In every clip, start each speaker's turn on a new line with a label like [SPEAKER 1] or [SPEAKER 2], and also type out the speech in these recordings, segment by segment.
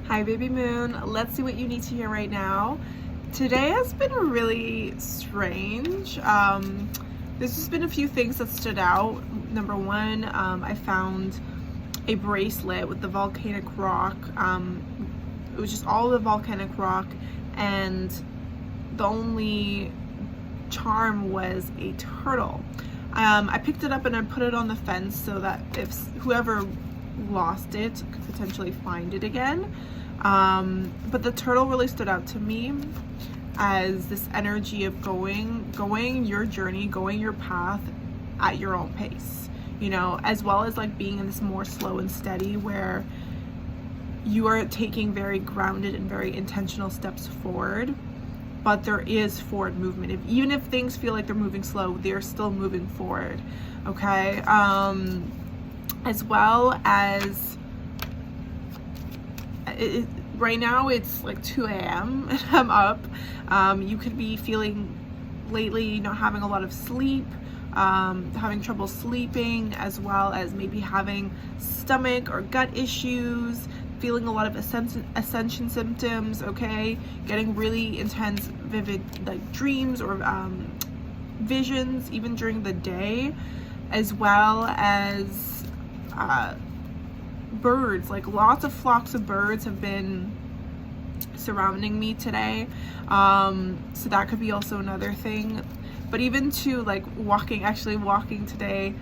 [SPEAKER 1] Hi baby moon, let's see what you need to hear right now. Today has been really strange. There's just been a few things that stood out. Number one, I found a bracelet with the volcanic rock. It was just all the volcanic rock, and the only charm was a turtle. I picked it up and I put it on the fence so that if whoever lost it could potentially find it again. But the turtle really stood out to me as this energy of going your journey, going your path at your own pace, you know, as well as like being in this more slow and steady where you are taking very grounded and very intentional steps forward, but there is forward movement. Even if things feel like they're moving slow, they're still moving forward. Okay. As well as right now it's like 2 a.m. and I'm up. You could be feeling lately not having a lot of sleep, having trouble sleeping, as well as maybe having stomach or gut issues, feeling a lot of ascension symptoms, okay? Getting really intense, vivid like dreams or visions even during the day, as well as birds, like lots of flocks of birds have been surrounding me today, so that could be also another thing. But even to like walking today,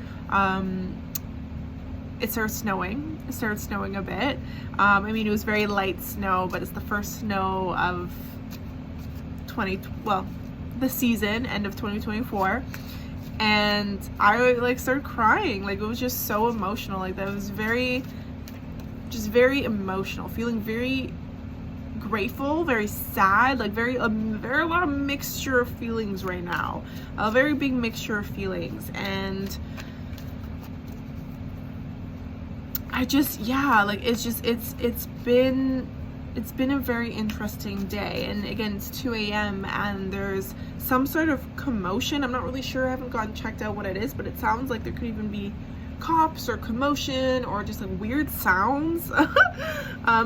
[SPEAKER 1] it started snowing a bit. I mean, it was very light snow, but it's the first snow of the season, end of 2024. And I like started crying. Like, it was just so emotional. Like, that was very emotional, feeling very grateful, very sad, like very a lot of mixture of feelings right now, a very big mixture of feelings. And I just, yeah, like it's been a very interesting day. And again, it's 2 a.m. and there's some sort of commotion. I'm not really sure, I haven't gotten checked out what it is, but it sounds like there could even be cops or commotion or just like weird sounds.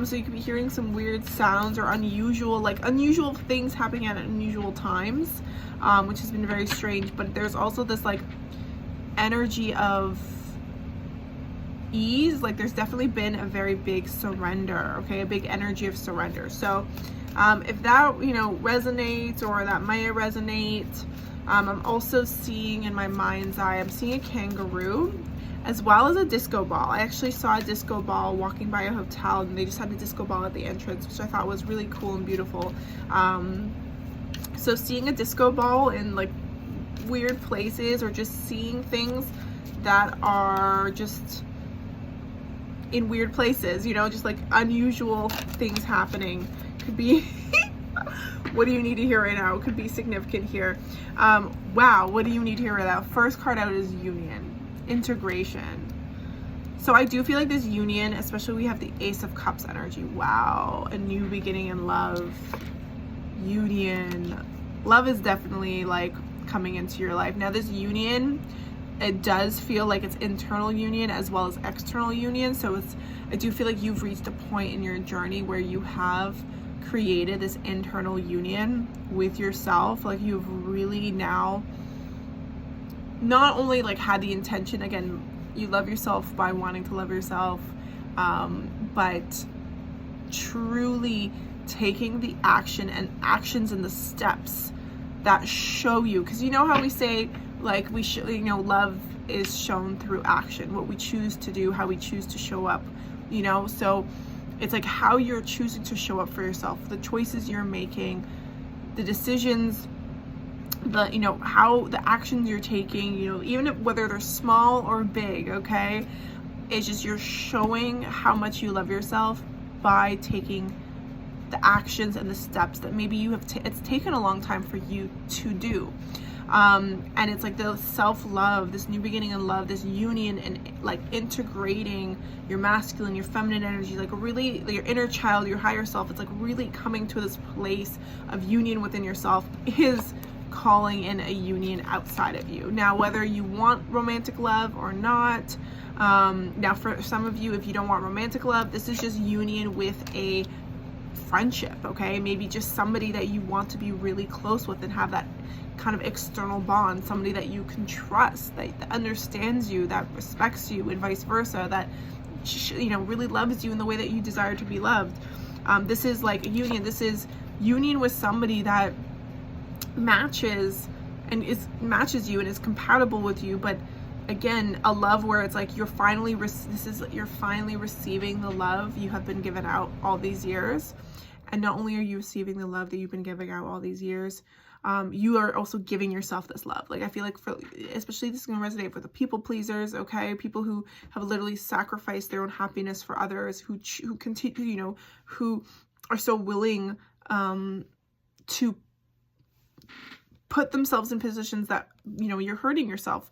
[SPEAKER 1] So you could be hearing some weird sounds or unusual things happening at unusual times, which has been very strange. But there's also this like energy of ease. Like, there's definitely been a very big surrender, okay, a big energy of surrender. So if that, you know, resonates, or that might resonate, I'm also seeing in my mind's eye, I'm seeing a kangaroo as well as a disco ball. I actually saw a disco ball walking by a hotel, and they just had a disco ball at the entrance, which I thought was really cool and beautiful. So seeing a disco ball in like weird places, or just seeing things that are just in weird places, you know, just like unusual things happening, could be what do you need to hear right now? It could be significant here. Wow, what do you need to hear right now? First card out is union, integration. So I do feel like this union, especially we have the Ace of Cups energy. Wow, a new beginning in love, union. Love is definitely like coming into your life. Now this union, it does feel like it's internal union as well as external union. So I do feel like you've reached a point in your journey where you have created this internal union with yourself. Like, you've really now not only like had the intention, again, you love yourself by wanting to love yourself, but truly taking the actions and the steps that show you. Because you know how we say, like, we should, you know, love is shown through action, what we choose to do, how we choose to show up, you know. So it's like how you're choosing to show up for yourself, the choices you're making, the decisions, the, you know, how the actions you're taking, you know, even if, whether they're small or big, okay, it's just you're showing how much you love yourself by taking the actions and the steps that maybe you have it's taken a long time for you to do. And it's like the self-love, this new beginning in love, this union, and like integrating your masculine, your feminine energy, like really your inner child, your higher self. It's like really coming to this place of union within yourself is calling in a union outside of you. Now, whether you want romantic love or not, now for some of you, if you don't want romantic love, this is just union with a friendship, okay? Maybe just somebody that you want to be really close with and have that kind of external bond, somebody that you can trust, that understands you, that respects you, and vice versa, that really loves you in the way that you desire to be loved. This is like a union. This is union with somebody that matches you and is compatible with you, but again, a love where it's like you're finally receiving the love you have been given out all these years. And not only are you receiving the love that you've been giving out all these years, you are also giving yourself this love. Like, I feel like especially this is going to resonate for the people pleasers, okay? People who have literally sacrificed their own happiness for others, who continue, who are so willing to put themselves in positions that, you're hurting yourself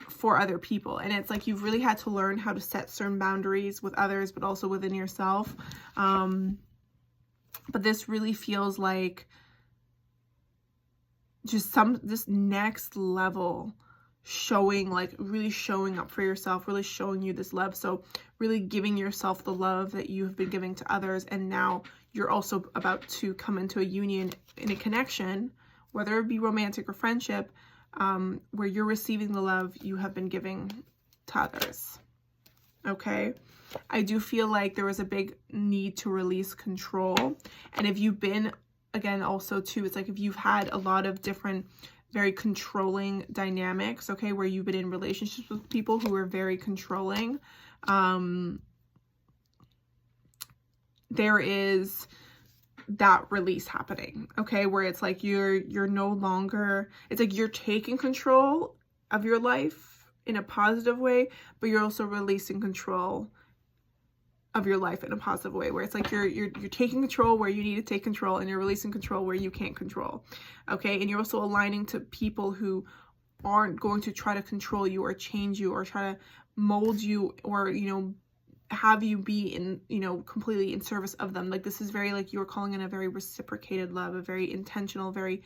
[SPEAKER 1] for other people. And it's like you've really had to learn how to set certain boundaries with others, but also within yourself. But this really feels like just this next level showing, like really showing up for yourself, really showing you this love. So really giving yourself the love that you have been giving to others. And now you're also about to come into a union, in a connection, whether it be romantic or friendship, where you're receiving the love you have been giving to others. Okay? I do feel like there was a big need to release control. And if you've been, again, also too, it's like if you've had a lot of different very controlling dynamics, okay, where you've been in relationships with people who are very controlling, there is that release happening, okay, where it's like you're no longer, it's like you're taking control of your life in a positive way, but you're also releasing control of your life in a positive way, where it's like you're taking control where you need to take control, and you're releasing control where you can't control, okay? And you're also aligning to people who aren't going to try to control you or change you or try to mold you or have you be in completely in service of them. Like, this is very like you're calling in a very reciprocated love, a very intentional, very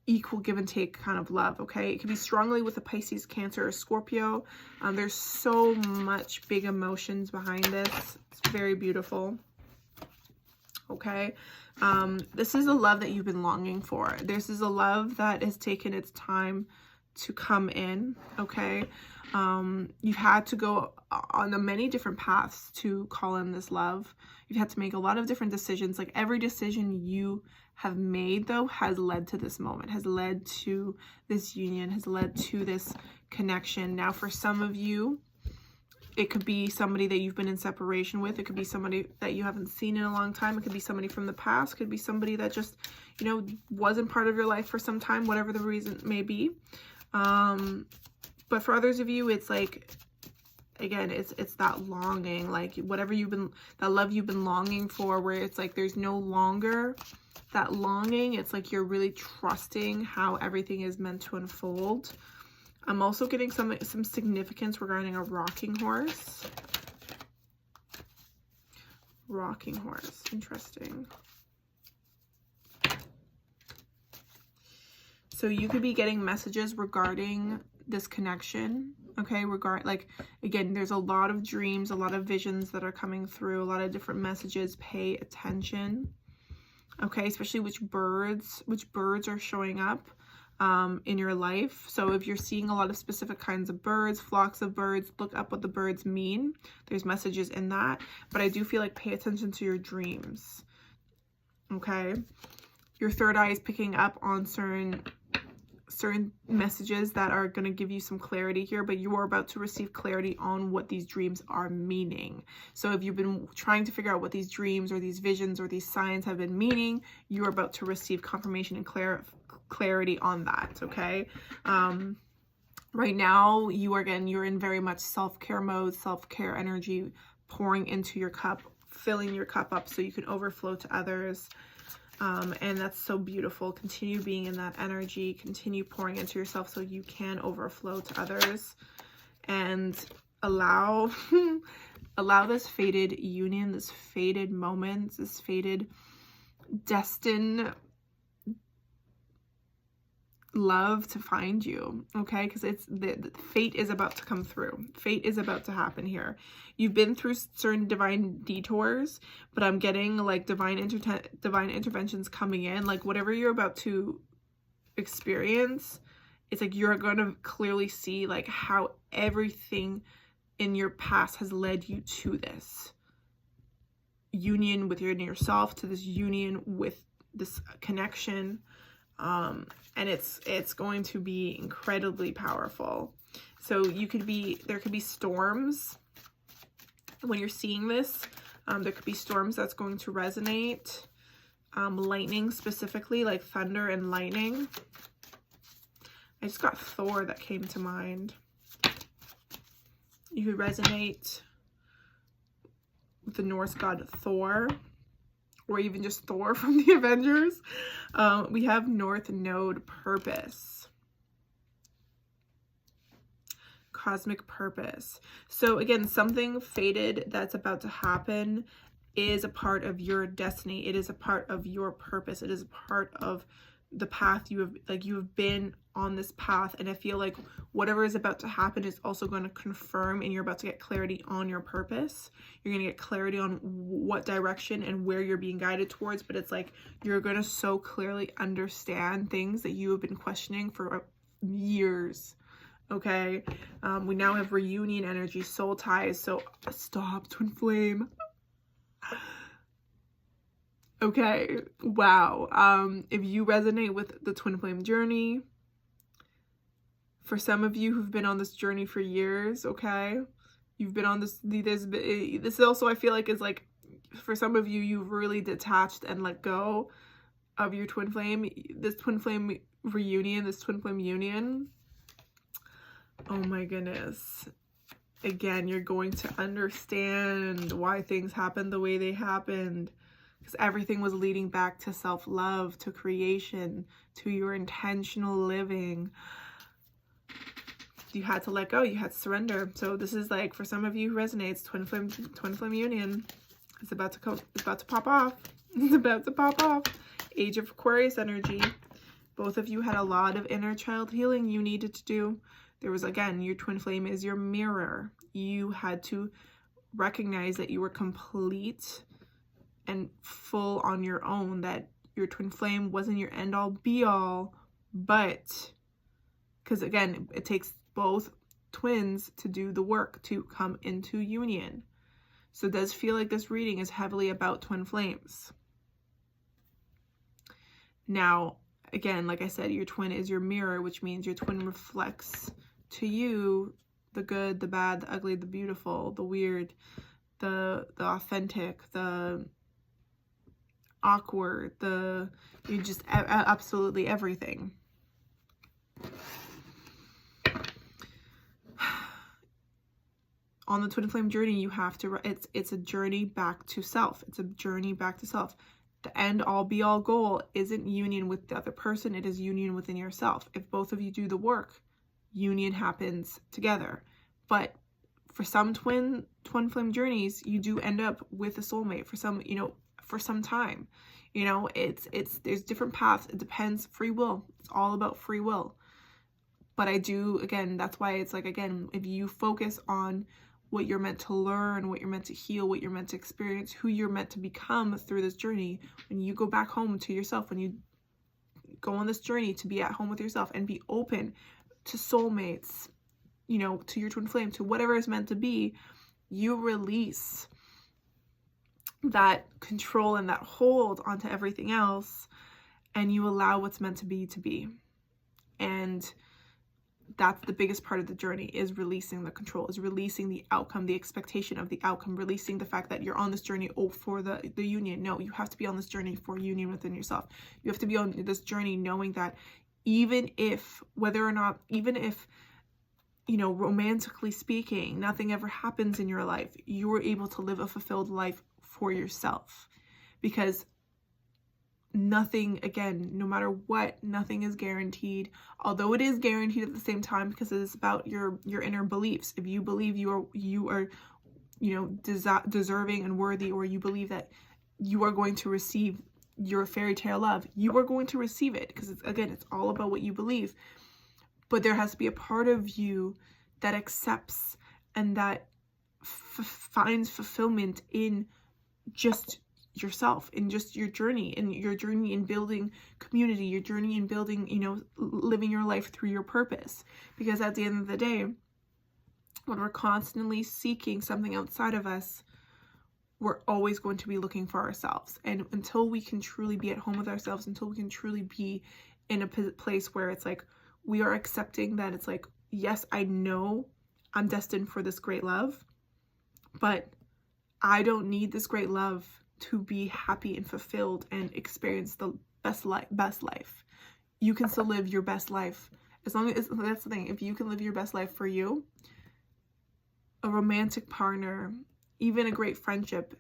[SPEAKER 1] equal give and take kind of love, okay? It can be strongly with a Pisces, Cancer, or Scorpio. There's so much big emotions behind this. It's very beautiful, okay? This is a love that you've been longing for. This is a love that has taken its time to come in, okay? You've had to go on many different paths to call in this love. You've had to make a lot of different decisions. Like, every decision you have made, though, has led to this moment, has led to this union, has led to this connection. Now, for some of you, it could be somebody that you've been in separation with. It could be somebody that you haven't seen in a long time. It could be somebody from the past. It could be somebody that just, wasn't part of your life for some time, whatever the reason may be. But for others of you, it's like, again, it's that longing, like whatever that love you've been longing for, where it's like there's no longer that longing. It's like you're really trusting how everything is meant to unfold. I'm also getting some significance regarding a rocking horse. Rocking horse, interesting. So you could be getting messages regarding this connection, okay? Again, there's a lot of dreams, a lot of visions that are coming through, a lot of different messages. Pay attention, okay? Especially which birds are showing up in your life. So if you're seeing a lot of specific kinds of birds, flocks of birds, look up what the birds mean. There's messages in that. But I do feel like pay attention to your dreams, okay? Your third eye is picking up on certain messages that are going to give you some clarity here, but you are about to receive clarity on what these dreams are meaning. So if you've been trying to figure out what these dreams or these visions or these signs have been meaning, you are about to receive confirmation and clarity on that, okay? Right now, you're in very much self-care mode, self-care energy, pouring into your cup, filling your cup up so you can overflow to others. And that's so beautiful. Continue being in that energy, continue pouring into yourself so you can overflow to others, and allow this fated union, this fated moment, this fated destined love to find you, okay? Because it's the fate is about to come through. Fate is about to happen here. You've been through certain divine detours, but I'm getting like divine interventions coming in. Like whatever you're about to experience, it's like you're going to clearly see like how everything in your past has led you to this union with yourself, to this union with this connection. And it's going to be incredibly powerful. So there could be storms when you're seeing this. There could be storms that's going to resonate. Lightning specifically, like thunder and lightning. I just got Thor that came to mind. You could resonate with the Norse god Thor, or even just Thor from the Avengers. We have North Node purpose. Cosmic purpose. So again, something fated that's about to happen is a part of your destiny. It is a part of your purpose. It is a part of the path you have been on this path. And I feel like whatever is about to happen is also going to confirm, and you're about to get clarity on your purpose. You're going to get clarity on what direction and where you're being guided towards. But it's like you're going to so clearly understand things that you have been questioning for years. Okay, we now have reunion energy, soul ties. So stop, twin flame. Okay, wow. If you resonate with the twin flame journey, for some of you who've been on this journey for years, okay, you've been on this is also, I feel like, is like, for some of you, you've really detached and let go of your twin flame. This twin flame reunion, this twin flame union, oh my goodness. Again, you're going to understand why things happened the way they happened. Because everything was leading back to self-love, to creation, to your intentional living. You had to let go. You had to surrender. So this is like, for some of you who resonates, twin flame union. It's about to come. It's about to pop off. It's about to pop off. Age of Aquarius energy. Both of you had a lot of inner child healing you needed to do. There was, again, your twin flame is your mirror. You had to recognize that you were complete and full on your own, that your twin flame wasn't your end all be all, but because again, it takes both twins to do the work to come into union. So it does feel like this reading is heavily about twin flames. Now, again, like I said, your twin is your mirror, which means your twin reflects to you the good, the bad, the ugly, the beautiful, the weird, the authentic, the awkward, you just absolutely everything. On the twin flame journey, you have to, it's a journey back to self. It's a journey back to self. The end all be all goal isn't union with the other person. It is union within yourself. If both of you do the work, union happens together. But for some twin flame journeys, you do end up with a soulmate for some, for some time. There's different paths. It depends. Free will. It's all about free will. But I do, again, that's why it's like, again, if you focus on what you're meant to learn, what you're meant to heal, what you're meant to experience, who you're meant to become through this journey, when you go back home to yourself, when you go on this journey to be at home with yourself and be open to soulmates, to your twin flame, to whatever is meant to be, you release that control and that hold onto everything else, and you allow what's meant to be. And that's the biggest part of the journey, is releasing the control, is releasing the outcome, the expectation of the outcome, releasing the fact that you're on this journey for the union. No, you have to be on this journey for union within yourself. You have to be on this journey knowing that even if romantically speaking, nothing ever happens in your life, you're able to live a fulfilled life for yourself. Because nothing, again, no matter what, nothing is guaranteed, although it is guaranteed at the same time, because it is about your inner beliefs. If you believe you are deserving and worthy, or you believe that you are going to receive your fairy tale love, you are going to receive it, because it's all about what you believe. But there has to be a part of you that accepts and that finds fulfillment in just yourself, in just your journey, in building community, your journey in building, living your life through your purpose. Because at the end of the day, when we're constantly seeking something outside of us, we're always going to be looking for ourselves. And until we can truly be at home with ourselves, until we can truly be in a place where it's like, we are accepting that it's like, yes, I know I'm destined for this great love, but I don't need this great love to be happy and fulfilled and experience the best life. You can still live your best life. As long as, that's the thing, if you can live your best life for you, a romantic partner, even a great friendship,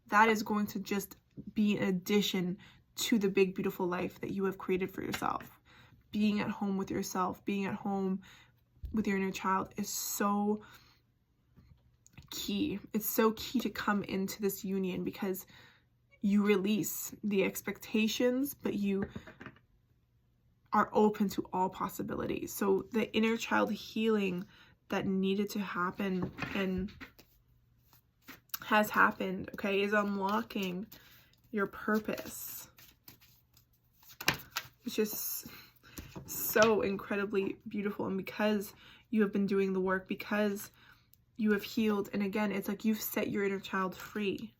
[SPEAKER 1] that is going to just be an addition to the big, beautiful life that you have created for yourself. Being at home with yourself, being at home with your inner child is so key. It's so key to come into this union, because you release the expectations, but you are open to all possibilities. So the inner child healing that needed to happen and has happened, okay, is unlocking your purpose. It's just so incredibly beautiful. And because you have been doing the work, because you have healed, and again, it's like you've set your inner child free.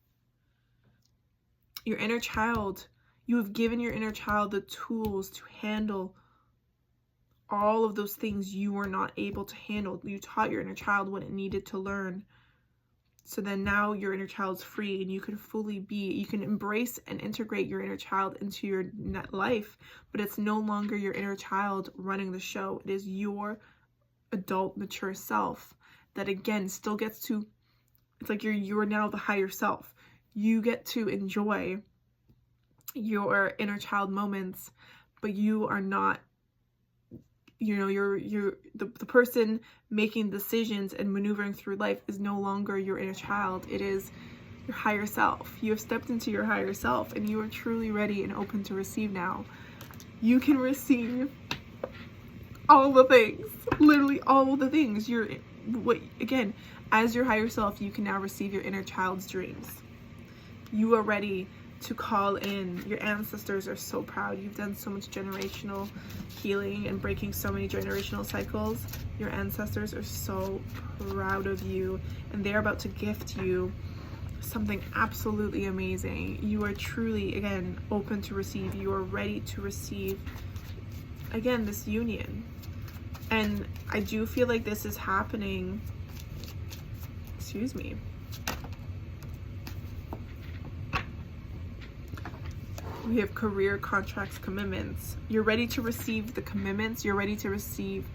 [SPEAKER 1] Your inner child, you have given your inner child the tools to handle all of those things you were not able to handle. You taught your inner child what it needed to learn. So then now your inner child's free, and you can you can embrace and integrate your inner child into your life, but it's no longer your inner child running the show. It is your adult, mature self that, again, still gets to, it's like you're now the higher self. You get to enjoy your inner child moments, but you are not, you're the person making decisions and maneuvering through life is no longer your inner child. It is your higher self. You have stepped into your higher self, and you are truly ready and open to receive now. You can receive all the things, literally all the things. Again, as your higher self, you can now receive your inner child's dreams. You are ready to call in. Your ancestors are so proud. You've done so much generational healing and breaking so many generational cycles. Your ancestors are so proud of you, and they're about to gift you something absolutely amazing. You are truly, again, open to receive. You are ready to receive, again, this union. And I do feel like this is happening, excuse me, we have career, contracts, commitments. You're ready to receive the commitments. You're ready to receive.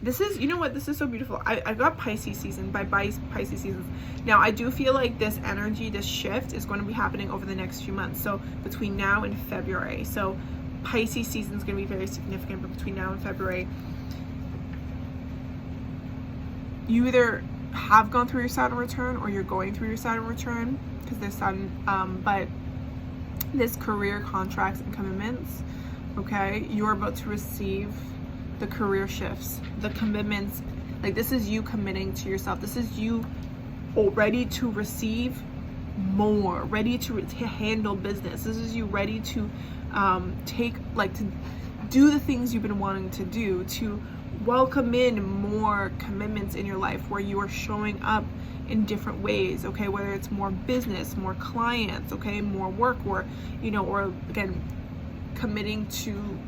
[SPEAKER 1] This is, you know what? This is so beautiful. I got Pisces season by Pisces seasons. Now, I do feel like this energy, this shift is going to be happening over the next few months. So between now and February. So Pisces season is going to be very significant, but between now and February, you either have gone through your Saturn return or you're going through your Saturn return, because there's Saturn, but this career, contracts, and commitments, okay, you're about to receive the career shifts, the commitments. Like, this is you committing to yourself. This is you ready to receive more, ready to handle business. This is you ready to to do the things you've been wanting to do, to welcome in more commitments in your life where you are showing up in different ways, okay, whether it's more business, more clients, okay, more work, or or again, committing to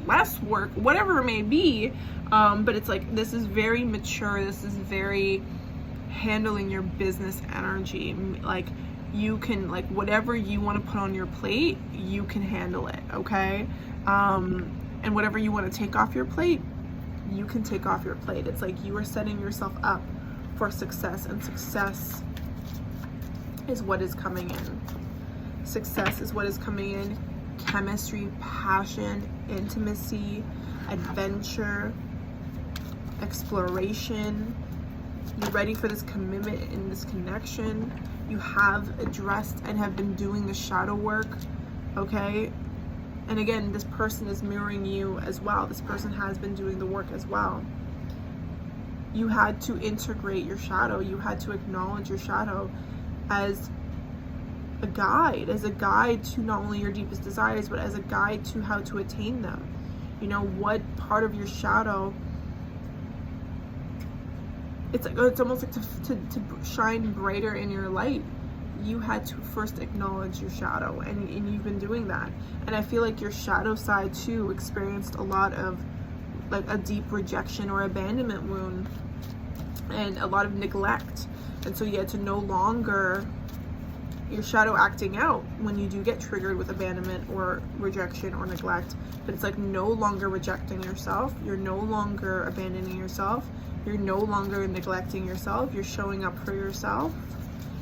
[SPEAKER 1] less work, whatever it may be, but it's like, this is very mature. This is very handling your business energy. Like, you can, like, whatever you want to put on your plate, you can handle it, okay, and whatever you want to take off your plate, you can take off your plate. It's like you are setting yourself up for success, and success is what is coming in. Success is what is coming in. Chemistry, passion, intimacy, adventure, exploration. You're ready for this commitment and this connection. you have addressed and have been doing the shadow work, okay? And again, this person is mirroring you as well. This person has been doing the work as well. You had to integrate your shadow. You had to acknowledge your shadow as a guide to not only your deepest desires, but as a guide to how to attain them. You know, what part of your shadow, it's almost like to shine brighter in your light, you had to first acknowledge your shadow, and you've been doing that. And I feel like your shadow side too experienced a lot of like a deep rejection or abandonment wound and a lot of neglect. And so you had to no longer, your shadow acting out when you do get triggered with abandonment or rejection or neglect, but it's like no longer rejecting yourself, you're no longer abandoning yourself, you're no longer neglecting yourself, you're showing up for yourself,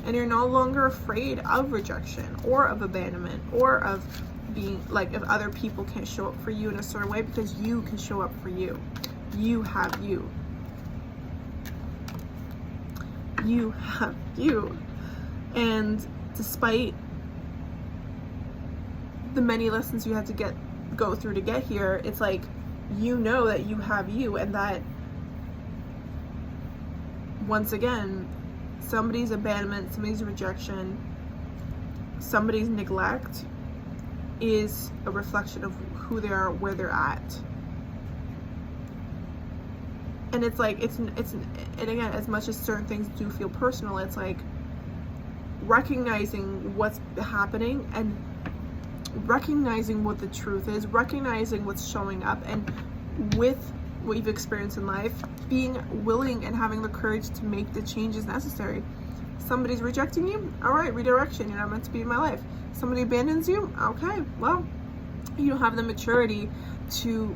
[SPEAKER 1] and you're no longer afraid of rejection or of abandonment or of being like, if other people can't show up for you in a certain way, because you can show up for you. You have you. You have you. And despite the many lessons you had to go through to get here, it's like, you know that you have you, and that once again, somebody's abandonment, somebody's rejection, somebody's neglect is a reflection of who they are, where they're at. And it's like, and again, as much as certain things do feel personal, it's like recognizing what's happening and recognizing what the truth is, recognizing what's showing up, and with what you've experienced in life, being willing and having the courage to make the changes necessary. Somebody's rejecting you, all right, redirection, you're not meant to be in my life. Somebody abandons you, okay, well, you don't have the maturity to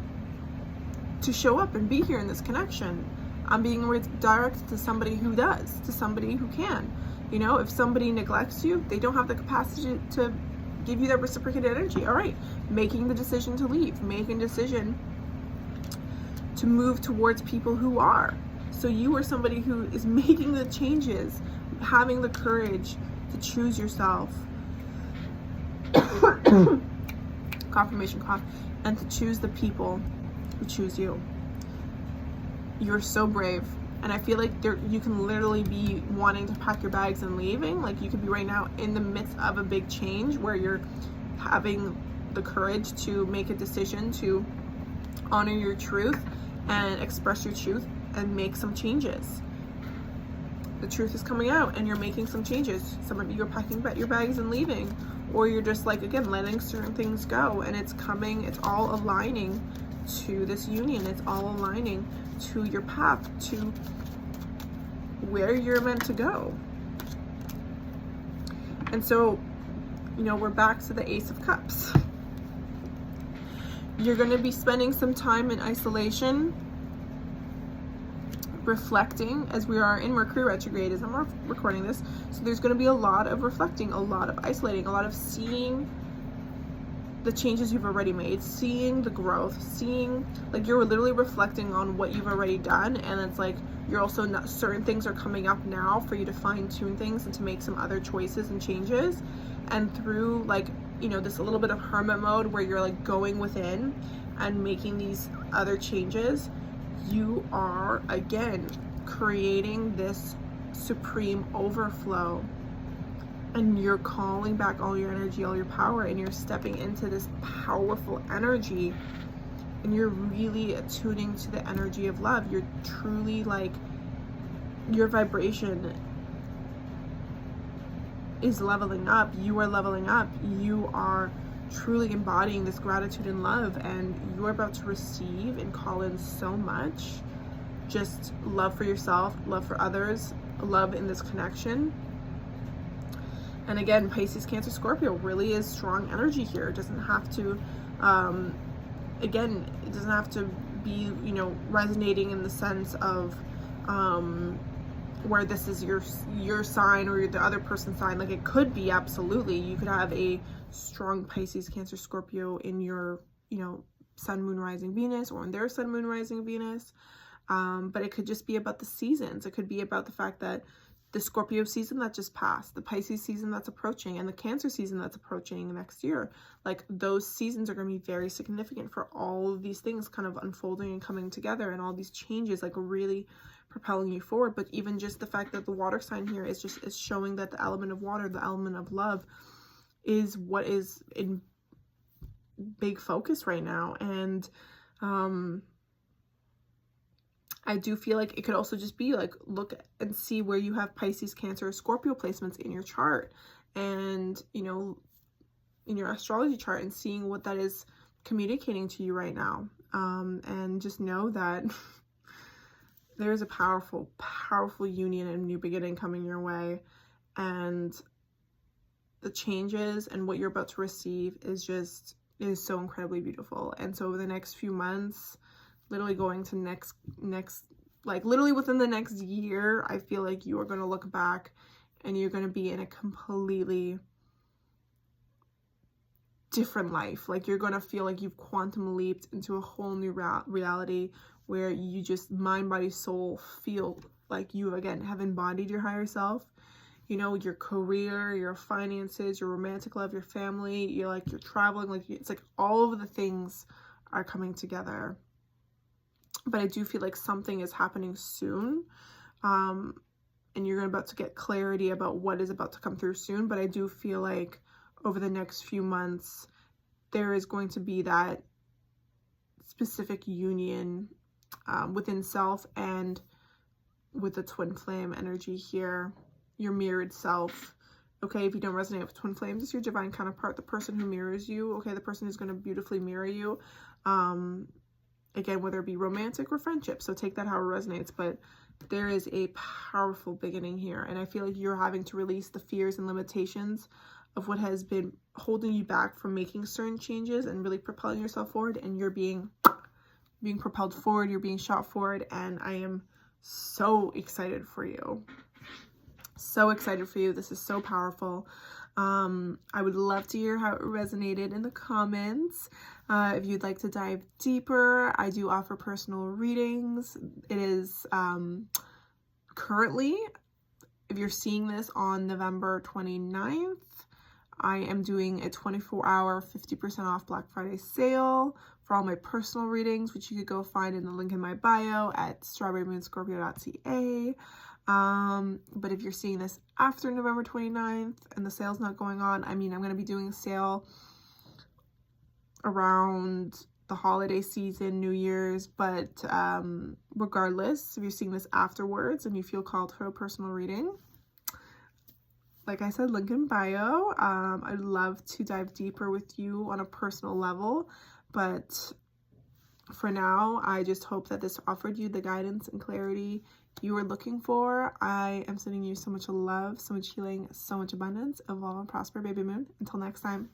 [SPEAKER 1] show up and be here in this connection. I'm being redirected to somebody who does, to somebody who can. You know, if somebody neglects you, they don't have the capacity to give you that reciprocated energy. All right, making the decision to leave, making a decision to move towards people who are. So you are somebody who is making the changes, having the courage to choose yourself, confirmation cough, and to choose the people who choose you. You're so brave. And I feel like you can literally be wanting to pack your bags and leaving. Like, you could be right now in the midst of a big change where you're having the courage to make a decision to honor your truth and express your truth and make some changes. The truth is coming out and you're making some changes. Some of you are packing your bags and leaving, or you're just like, again, letting certain things go, and it's all aligning to this union. It's all aligning to your path, to where you're meant to go. And so, you know, we're back to the Ace of Cups. You're going to be spending some time in isolation, reflecting, as we are in Mercury retrograde as I'm recording this. So there's going to be a lot of reflecting, a lot of isolating, a lot of seeing the changes you've already made, seeing the growth, seeing, like, you're literally reflecting on what you've already done. And it's like, you're also not, certain things are coming up now for you to fine tune things and to make some other choices and changes. And through, like, you know, this a little bit of hermit mode where you're like going within and making these other changes, you are again creating this supreme overflow, and you're calling back all your energy, all your power, and you're stepping into this powerful energy, and you're really attuning to the energy of love. You're truly, like, your vibration is leveling up. You are leveling up. You are truly embodying this gratitude and love, and you're about to receive and call in so much just love for yourself, love for others, love in this connection. And again, Pisces, Cancer, Scorpio really is strong energy here. It doesn't have to, again, it doesn't have to be, you know, resonating in the sense of where this is your sign or the other person's sign. Like, it could be, absolutely. You could have a strong Pisces, Cancer, Scorpio in your, you know, Sun, Moon, Rising, Venus, or in their Sun, Moon, Rising, Venus. But it could just be about the seasons. It could be about the fact that the Scorpio season that just passed, the Pisces season that's approaching, and the Cancer season that's approaching next year. Like, those seasons are going to be very significant for all of these things kind of unfolding and coming together, and all these changes like really propelling you forward. But even just the fact that the water sign here is showing that the element of water, the element of love, is what is in big focus right now. And I do feel like it could also just be like, look and see where you have Pisces, Cancer, Scorpio placements in your chart, and, you know, in your astrology chart, and seeing what that is communicating to you right now. And just know that there's a powerful, powerful union and new beginning coming your way. And the changes and what you're about to receive is so incredibly beautiful. And so over the next few months, literally going to next, like literally within the next year, I feel like you are going to look back and you're going to be in a completely different life. Like, you're going to feel like you've quantum leaped into a whole new reality, where you just mind, body, soul feel like you again have embodied your higher self. You know, your career, your finances, your romantic love, your family, you're traveling, like, it's like all of the things are coming together. But I do feel like something is happening soon, and you're about to get clarity about what is about to come through soon. But I do feel like over the next few months, there is going to be that specific union within self, and with the twin flame energy here, your mirrored self. Okay, if you don't resonate with twin flames, it's your divine counterpart, the person who mirrors you. Okay, the person who's going to beautifully mirror you. Again, whether it be romantic or friendship, so take that how it resonates. But there is a powerful beginning here, and I feel like you're having to release the fears and limitations of what has been holding you back from making certain changes and really propelling yourself forward. And you're being propelled forward, you're being shot forward, and I am so excited for you. So excited for you. This is so powerful. I would love to hear how it resonated in the comments. If you'd like to dive deeper, I do offer personal readings. It is currently, if you're seeing this on November 29th, I am doing a 24-hour 50% off Black Friday sale for all my personal readings, which you could go find in the link in my bio at strawberrymoonscorpio.ca. But if you're seeing this after November 29th and the sale's not going on, I mean, I'm going to be doing a sale around the holiday season, New Year's, but regardless, if you're seeing this afterwards and you feel called for a personal reading, like I said, link in bio. I'd love to dive deeper with you on a personal level, but for now, I just hope that this offered you the guidance and clarity you were looking for. I am sending you so much love, so much healing, so much abundance. Evolve and prosper, baby moon. Until next time.